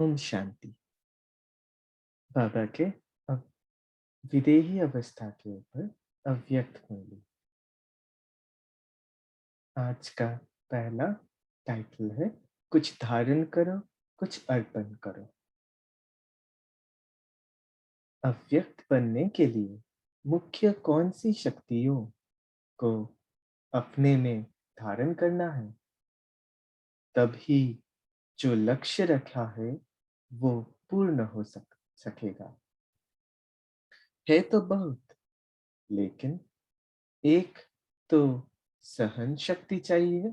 ओम शांति। बाबा के अब विदेही अवस्था के ऊपर अव्यक्त कुंडली। आज का पहला टाइटल है कुछ धारण करो, कुछ अर्पण करो। अव्यक्त बनने के लिए मुख्य कौन सी शक्तियों को अपने में धारण करना है, तभी जो लक्ष्य रखा है वो पूर्ण हो सकेगा। है तो बहुत, लेकिन एक तो सहन शक्ति चाहिए,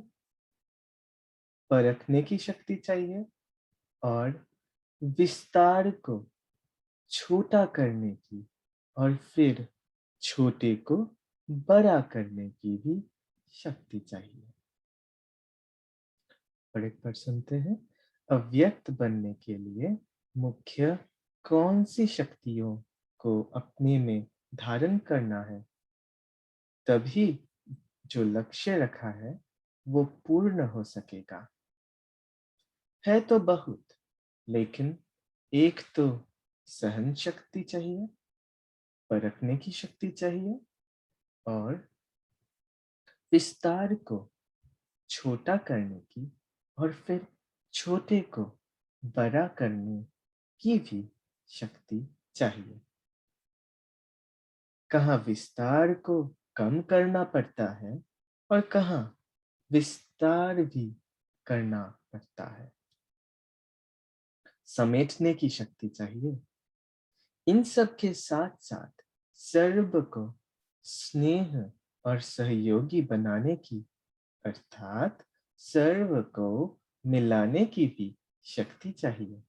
परखने की शक्ति चाहिए और विस्तार को छोटा करने की और फिर छोटे को बड़ा करने की भी शक्ति चाहिए। और एक बार सुनते हैं, अव्यक्त बनने के लिए मुख्य कौन सी शक्तियों को अपने में धारण करना है, तभी जो लक्ष्य रखा है वो पूर्ण हो सकेगा। है तो बहुत, लेकिन एक तो सहन शक्ति चाहिए, परखने की शक्ति चाहिए और विस्तार को छोटा करने की और फिर छोटे को बड़ा करने की भी शक्ति चाहिए। कहाँ विस्तार को कम करना पड़ता है और कहाँ विस्तार भी करना पड़ता है। समेटने की शक्ति चाहिए। इन सब के साथ साथ सर्व को स्नेह और सहयोगी बनाने की, अर्थात सर्व को मिलाने की भी शक्ति चाहिए।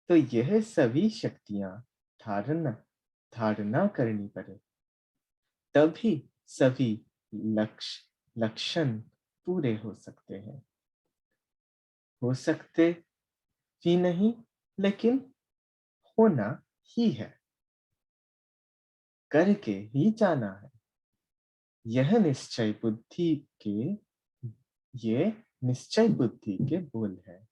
तो यह सभी शक्तियां धारणा धारणा करनी पड़े, तभी सभी लक्षण पूरे हो सकते हैं। हो सकते भी नहीं, लेकिन होना ही है, करके ही जाना है। यह निश्चय बुद्धि के बोल है।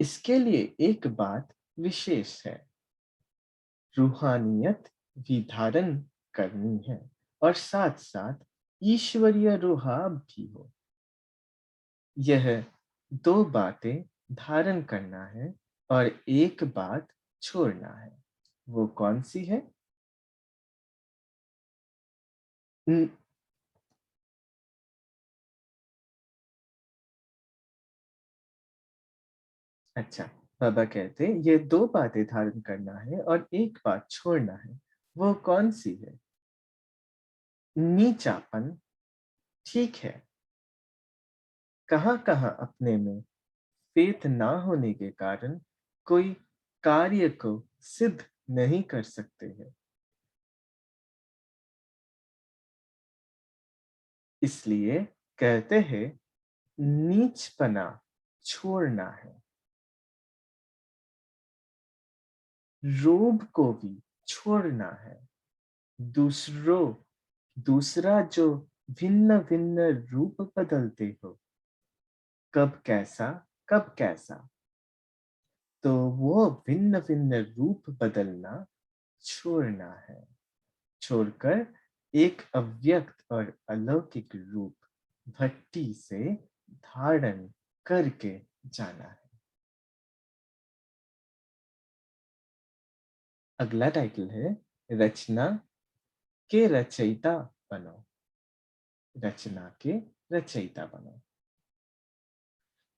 इसके लिए एक बात विशेष है, रूहानियत भी धारण करनी है और साथ साथ ईश्वरीय रूहा भी हो। यह दो बातें धारण करना है और एक बात छोड़ना है। वो कौन सी है? अच्छा, बाबा कहते ये दो बातें धारण करना है और एक बात छोड़ना है। वो कौन सी है? नीचापन। ठीक है, कहाँ कहाँ अपने में फेथ ना होने के कारण कोई कार्य को सिद्ध नहीं कर सकते हैं। इसलिए कहते हैं नीचपना छोड़ना है। रोब को भी छोड़ना है। दूसरा जो भिन्न भिन्न रूप बदलते हो, कब कैसा, तो वो भिन्न भिन्न रूप बदलना छोड़ना है। छोड़कर एक अव्यक्त और अलौकिक रूप भट्टी से धारण करके जाना है। अगला टाइटल है रचना के रचयिता बनो। रचना के रचयिता बनो।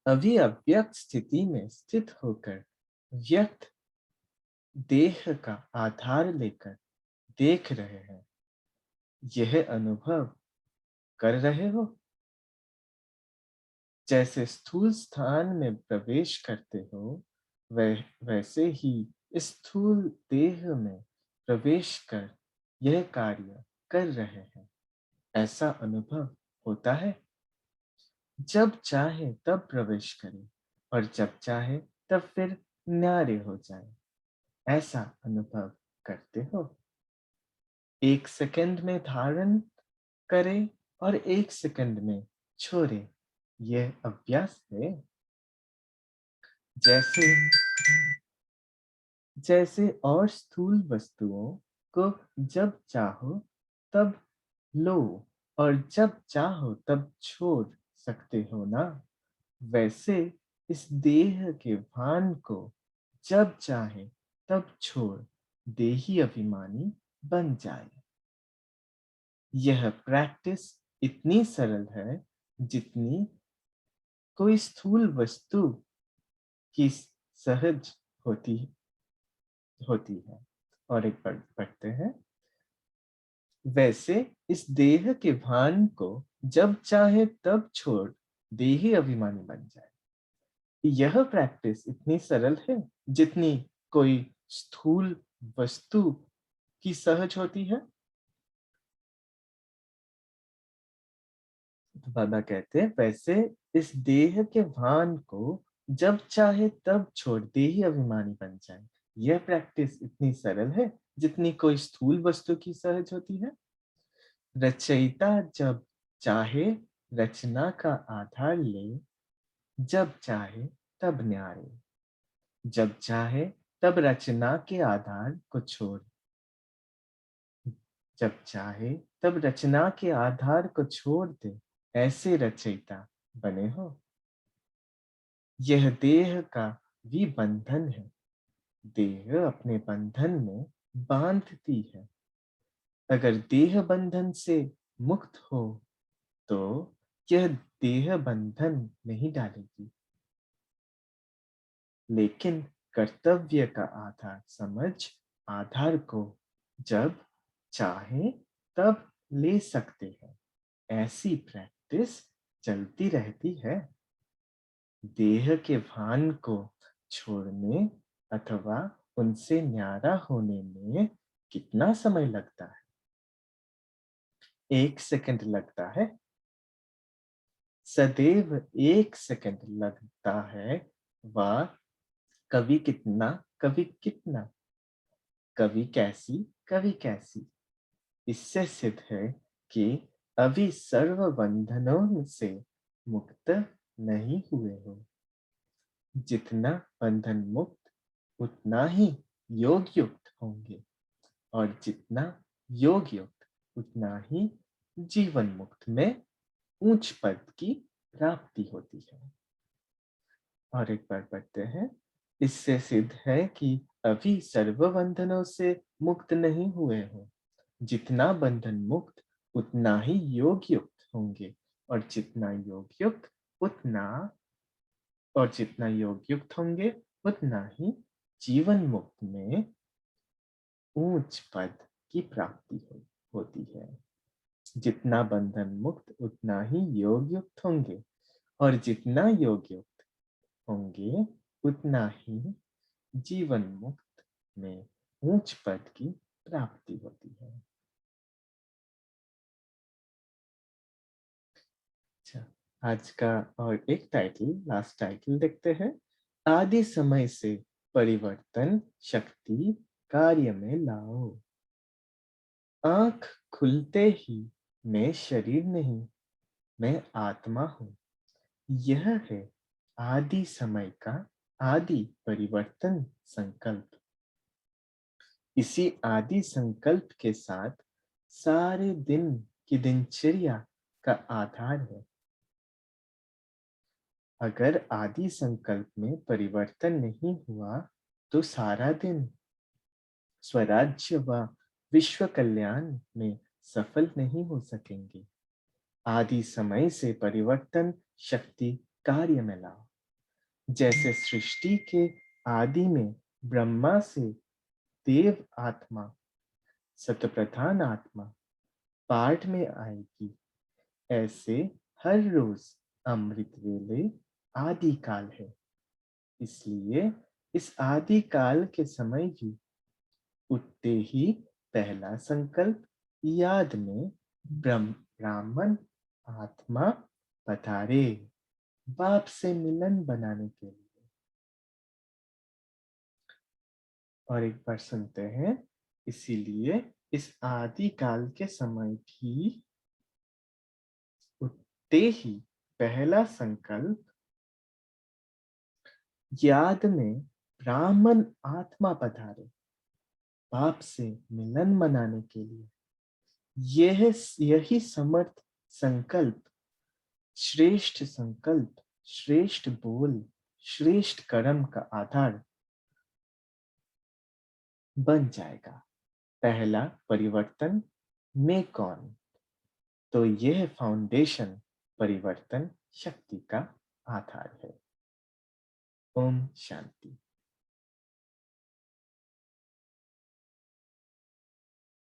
अभी अव्यक्त स्थिति में स्थित होकर व्यक्त देह का आधार लेकर देख रहे हैं। यह अनुभव कर रहे हो, जैसे स्थूल स्थान में प्रवेश करते हो, वैसे ही स्थूल देह में प्रवेश कर यह कार्य कर रहे हैं। ऐसा अनुभव होता है। जब चाहे तब प्रवेश करें और जब चाहे तब फिर न्यारे हो जाए, ऐसा अनुभव करते हो। एक सेकंड में धारण करें और एक सेकंड में छोड़े, यह अभ्यास है। जैसे जैसे और स्थूल वस्तुओं को जब चाहो तब लो और जब चाहो तब छोड़ सकते हो ना, वैसे इस देह के भान को जब चाहे तब छोड़ देही अभिमानी बन जाए। यह प्रैक्टिस इतनी सरल है जितनी कोई स्थूल वस्तु की सहज होती होती है। और एक पढ़ते हैं। वैसे इस देह के भान को जब चाहे तब छोड़ देही अभिमानी बन जाए। यह प्रैक्टिस इतनी सरल है जितनी कोई स्थूल वस्तु की सहज होती है। तो बाबा कहते हैं वैसे इस देह के भान को जब चाहे तब छोड़ देही अभिमानी बन जाए। यह प्रैक्टिस इतनी सरल है जितनी कोई स्थूल वस्तु की सहज होती है। रचयिता जब चाहे रचना का आधार ले, जब चाहे तब न्यारे, जब चाहे तब रचना के आधार को छोड़, जब चाहे तब रचना के आधार को छोड़ दे, ऐसे रचयिता बने हो। यह देह का भी बंधन है। देह अपने बंधन में बांधती है। अगर देह बंधन से मुक्त हो तो यह देह बंधन नहीं डालेगी। लेकिन कर्तव्य का आधार समझ आधार को जब चाहे तब ले सकते हैं। ऐसी प्रैक्टिस चलती रहती है। देह के भान को छोड़ने अथवा उनसे न्यारा होने में कितना समय लगता है? 1 सेकंड लगता है। सदैव 1 सेकंड लगता है। वह कभी कितना, कभी कितना, कभी कैसी, कभी कैसी। इससे सिद्ध है कि अभी सर्व बंधनों से मुक्त नहीं हुए हो। जितना बंधन मुक्त उतना ही योग युक्त होंगे और जितना योग युक्त उतना ही जीवन मुक्त में उच्च पद की प्राप्ति होती है। और एक बार पढ़ते हैं। इससे सिद्ध है कि अभी सर्व बंधनों से मुक्त नहीं हुए हो। जितना बंधन मुक्त उतना ही योग युक्त होंगे और जितना योग युक्त उतना और जितना योग युक्त होंगे उतना ही जीवन मुक्त में ऊंच पद की प्राप्ति होती है। जितना बंधन मुक्त उतना ही योग युक्त होंगे और जितना योग युक्त होंगे उतना ही जीवन मुक्त में ऊंच पद की प्राप्ति होती है। अच्छा, आज का और एक टाइटल, लास्ट टाइटल देखते हैं। आदि समय से परिवर्तन शक्ति कार्य में लाओ। आंख खुलते ही मैं शरीर नहीं, मैं आत्मा हूं। यह है आदि समय का आदि परिवर्तन संकल्प। इसी आदि संकल्प के साथ सारे दिन की दिनचर्या का आधार है। अगर आदि संकल्प में परिवर्तन नहीं हुआ तो सारा दिन स्वराज्य व विश्व कल्याण में सफल नहीं हो सकेंगे। आदि समय से परिवर्तन शक्ति कार्य में लाओ। जैसे सृष्टि के आदि में ब्रह्मा से देव आत्मा सतप्रधान आत्मा पाठ में आएगी, ऐसे हर रोज अमृत वेले आदि काल है। इसलिए इस आदि काल के समय ही उठते ही पहला संकल्प याद में ब्राह्मण आत्मा पधारे बाप से मिलन बनाने के लिए। और एक बार सुनते हैं। इसीलिए इस आदि काल के समय भी उठते ही पहला संकल्प याद में ब्राह्मण आत्मा पधारे बाप से मिलन मनाने के लिए। यही समर्थ संकल्प, श्रेष्ठ संकल्प, श्रेष्ठ बोल, श्रेष्ठ कर्म का आधार बन जाएगा। पहला परिवर्तन, मैं कौन? तो यह फाउंडेशन परिवर्तन शक्ति का आधार है। ओम शांति।